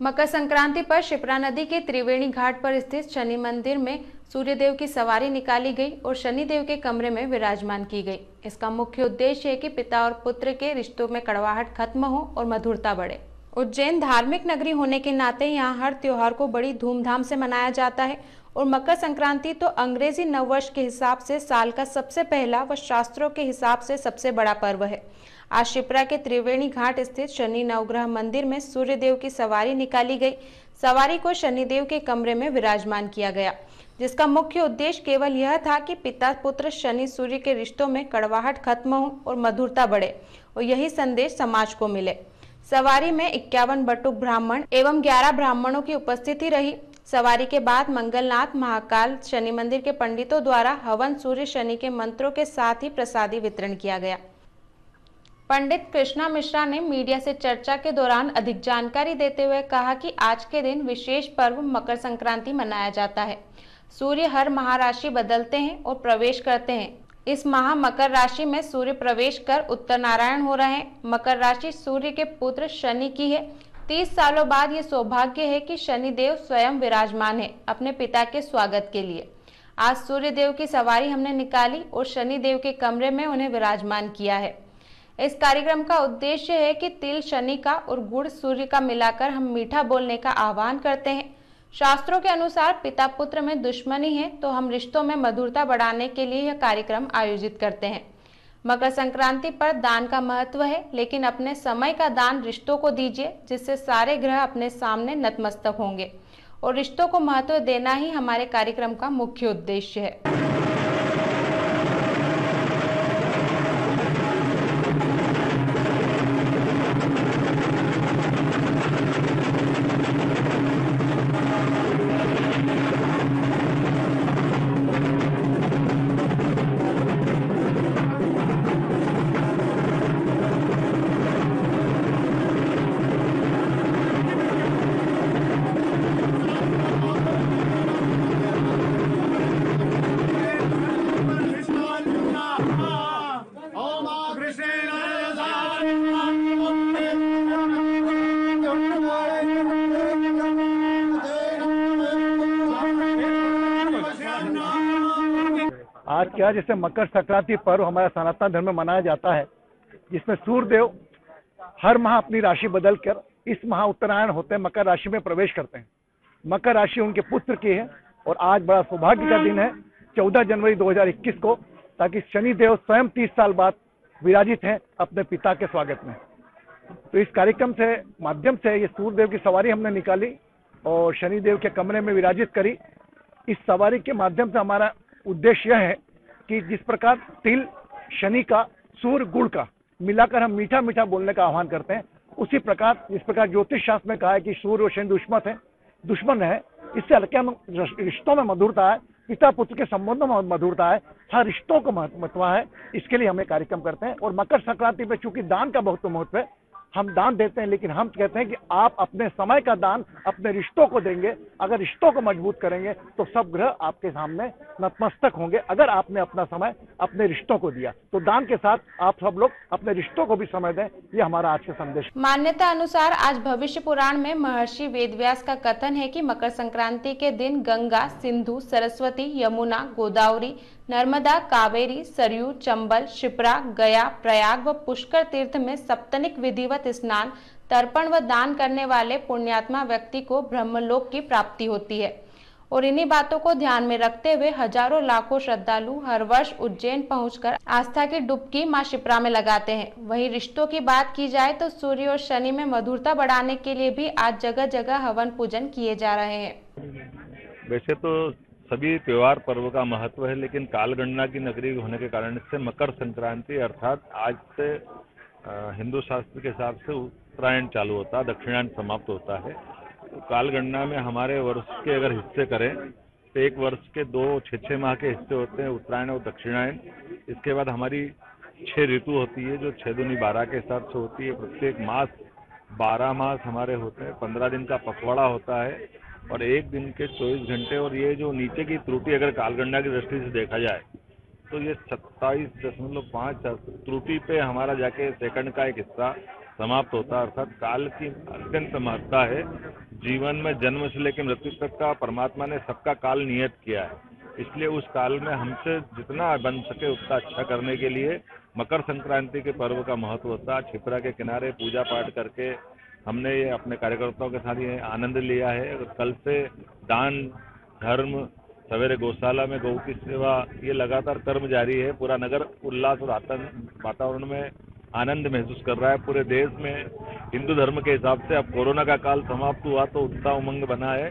मकर संक्रांति पर शिप्रा नदी के त्रिवेणी घाट पर स्थित शनि मंदिर में सूर्यदेव की सवारी निकाली गई और शनिदेव के कमरे में विराजमान की गई। इसका मुख्य उद्देश्य है कि पिता और पुत्र के रिश्तों में कड़वाहट खत्म हो और मधुरता बढ़े। उज्जैन धार्मिक नगरी होने के नाते यहाँ हर त्योहार को बड़ी धूमधाम से मनाया जाता है और मकर संक्रांति तो अंग्रेजी नववर्ष के हिसाब से साल का सबसे पहला व शास्त्रों के हिसाब से सबसे बड़ा पर्व है। आज शिप्रा के त्रिवेणी घाट स्थित शनि नवग्रह मंदिर में सूर्यदेव की सवारी निकाली गई। सवारी को शनिदेव के कमरे में विराजमान किया गया, जिसका मुख्य उद्देश्य केवल यह था कि पिता पुत्र शनि सूर्य के रिश्तों में कड़वाहट खत्म हो और मधुरता बढ़े और यही संदेश समाज को मिले। सवारी में 51 बटुक ब्राह्मण एवं 11 ब्राह्मणों की उपस्थिति रही। सवारी के बाद मंगलनाथ महाकाल शनि मंदिर के पंडितों द्वारा हवन सूर्य शनि के मंत्रों के साथ ही प्रसादी वितरण किया गया। पंडित कृष्णा मिश्रा ने मीडिया से चर्चा के दौरान अधिक जानकारी देते हुए कहा कि आज के दिन विशेष पर्व मकर संक्रांति मनाया जाता है। सूर्य हर महाराशि बदलते हैं और प्रवेश करते हैं। इस माह मकर राशि में सूर्य प्रवेश कर उत्तर नारायण हो रहे हैं। मकर राशि सूर्य के पुत्र शनि की है। 30 सालों बाद ये सौभाग्य है कि शनिदेव स्वयं विराजमान है अपने पिता के स्वागत के लिए। आज सूर्य देव की सवारी हमने निकाली और शनिदेव के कमरे में उन्हें विराजमान किया है। इस कार्यक्रम का उद्देश्य है कि तिल शनि का और गुड़ सूर्य का मिलाकर हम मीठा बोलने का आह्वान करते हैं। शास्त्रों के अनुसार पिता पुत्र में दुश्मनी है तो हम रिश्तों में मधुरता बढ़ाने के लिए यह कार्यक्रम आयोजित करते हैं। मकर संक्रांति पर दान का महत्व है, लेकिन अपने समय का दान रिश्तों को दीजिए, जिससे सारे ग्रह अपने सामने नतमस्तक होंगे और रिश्तों को महत्व देना ही हमारे कार्यक्रम का मुख्य उद्देश्य है। आज क्या जैसे मकर संक्रांति पर्व हमारा सनातन धर्म में मनाया जाता है, जिसमें सूर्यदेव हर माह अपनी राशि बदलकर इस माह उत्तरायण होते हैं मकर राशि में प्रवेश करते हैं। मकर राशि उनके पुत्र की है और आज बड़ा सौभाग्य का दिन है 14 जनवरी 2021 को, ताकि शनिदेव स्वयं 30 साल बाद विराजित हैं अपने पिता के स्वागत में। तो इस कार्यक्रम से माध्यम से ये सूर्यदेव की सवारी हमने निकाली और शनिदेव के कमरे में विराजित करी। इस सवारी के माध्यम से हमारा उद्देश्य यह है कि जिस प्रकार तिल शनि का सूर्य गुड़ का मिलाकर हम मीठा मीठा बोलने का आह्वान करते हैं, उसी प्रकार जिस प्रकार ज्योतिष शास्त्र में कहा है कि सूर्य और शनि दुश्मन है, इससे हल्के रिश्तों में मधुरता है, पिता पुत्र के संबंधों में मधुरता है, हर रिश्तों को महत्व है। इसके लिए हमें कार्यक्रम करते हैं। और मकर संक्रांति में चूंकि दान का बहुत महत्व है, हम दान देते हैं, लेकिन हम कहते हैं कि आप अपने समय का दान अपने रिश्तों को देंगे। अगर रिश्तों को मजबूत करेंगे तो सब ग्रह आपके सामने नतमस्तक होंगे। अगर आपने अपना समय अपने रिश्तों को दिया तो दान के साथ आप सब लोग अपने रिश्तों को भी समय दें। ये हमारा आज का संदेश। मान्यता अनुसार आज भविष्य पुराण में महर्षि वेदव्यास का कथन है कि मकर संक्रांति के दिन गंगा, सिंधु, सरस्वती, यमुना, गोदावरी, नर्मदा, कावेरी, सरयू, चंबल, शिप्रा, गया, प्रयाग व पुष्कर तीर्थ में सप्तनिक विधिवत स्नान, तर्पण व दान करने वाले पुण्यात्मा व्यक्ति को ब्रह्मलोक की प्राप्ति होती है। और इन्हीं बातों को ध्यान में रखते हुए हजारों लाखों श्रद्धालु हर वर्ष उज्जैन पहुंचकर आस्था की डुबकी मां शिप्रा में लगाते हैं। वहीं रिश्तों की बात की जाए तो सूर्य और शनि में मधुरता बढ़ाने के लिए भी आज जगह जगह हवन पूजन किए जा रहे हैं। वैसे तो सभी त्योहार पर्व का महत्व है, लेकिन कालगणना की नगरी होने के कारण से मकर संक्रांति अर्थात आज से हिंदू शास्त्र के हिसाब से उत्तरायण चालू होता है, दक्षिणायन समाप्त होता है। तो कालगणना में हमारे वर्ष के अगर हिस्से करें तो एक वर्ष के 6 माह के हिस्से होते हैं, उत्तरायण और दक्षिणायन। इसके बाद हमारी 6 ऋतु होती है जो 6 दूनी 12 के हिसाब से होती है। प्रत्येक मास 12 मास हमारे होते हैं। 15 दिन का पखवाड़ा होता है और एक दिन के 24 घंटे। और ये जो नीचे की त्रुटि अगर कालगणना की दृष्टि से देखा जाए तो ये 27.5 त्रुटि पे हमारा जाके सेकंड का एक हिस्सा समाप्त होता है। अर्थात काल की अत्यंत महत्ता है। जीवन में जन्म से लेकर मृत्यु तक का परमात्मा ने सबका काल नियत किया है। इसलिए उस काल में हमसे जितना बन सके उतना अच्छा करने के लिए मकर संक्रांति के पर्व का महत्व होता है। क्षिप्रा के किनारे पूजा पाठ करके हमने ये अपने कार्यकर्ताओं के साथ ये आनंद लिया है। कल से दान धर्म, सवेरे गौशाला में गौ की सेवा, ये लगातार कर्म जारी है। पूरा नगर उल्लास और वातावरण में आनंद महसूस कर रहा है। पूरे देश में हिंदू धर्म के हिसाब से अब कोरोना का काल समाप्त हुआ तो उत्साह उमंग बना है।